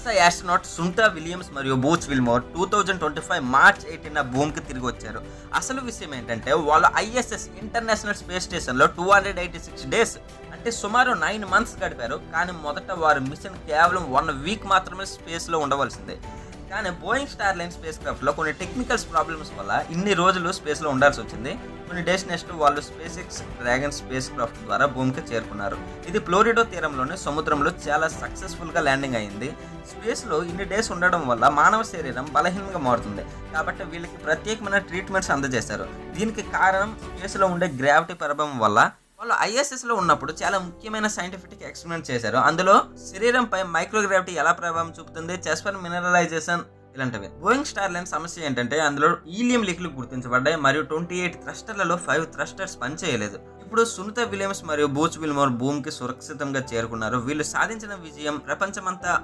NASA astronaut Sunitha Williams మరియు Booch Wilmore 2025 March 18 భూమికి తిరిగి వచ్చారు. అసలు విషయం ఏంటంటే వాళ్ళు ఐఎస్ఎస్ ఇంటర్నేషనల్ స్పేస్ స్టేషన్లో 286 డేస్ అంటే సుమారు 9 మంత్స్ గడిపారు. కానీ మొదట వారి మిషన్ కేవలం 1 వీక్ మాత్రమే స్పేస్లో ఉండవలసిందే. కానీ బోయింగ్ స్టార్లైన్ స్పేస్ క్రాఫ్ట్లో కొన్ని టెక్నికల్స్ ప్రాబ్లమ్స్ వల్ల ఇన్ని రోజులు స్పేస్లో ఉండాల్సి వచ్చింది. కొన్ని డేస్ నెక్స్ట్ వాళ్ళు space X dragon space craft ద్వారా భూమికి చేరుకున్నారు. ఇది ఫ్లోరిడో తీరంలోని సముద్రంలో చాలా సక్సెస్ఫుల్గా ల్యాండింగ్ అయింది. స్పేస్లో ఇన్ని డేస్ ఉండడం వల్ల మానవ శరీరం బలహీనంగా మారుతుంది. కాబట్టి వీళ్ళకి ప్రత్యేకమైన ట్రీట్మెంట్స్ అందజేశారు. దీనికి కారణం స్పేస్లో ఉండే గ్రావిటీ ప్రభావం వల్ల. వాళ్ళు ఐఎస్ఎస్లో ఉన్నప్పుడు చాలా ముఖ్యమైన సైంటిఫిక్ ఎక్స్పెరిమెంట్ చేశారు. అందులో శరీరంపై మైక్రోగ్రావిటీ ఎలా ప్రభావం చూపుతుంది, చెస్పర్ మినరలైజేషన్ ఇలాంటివి. బోయింగ్ స్టార్లైన్ సమస్య ఏంటంటే అందులో ఈలియం లీక్లు గుర్తించబడ్డాయి మరియు 28 థ్రస్టర్లలో 5 థ్రస్టర్స్ పనిచేయలేదు. ఇప్పుడు సునీతా విలియమ్స్ మరియు బూచ్ విల్మోర్ భూమికి సురక్షితంగా చేరుకున్నారు. వీళ్ళు సాధించిన విజయం ప్రపంచమంతా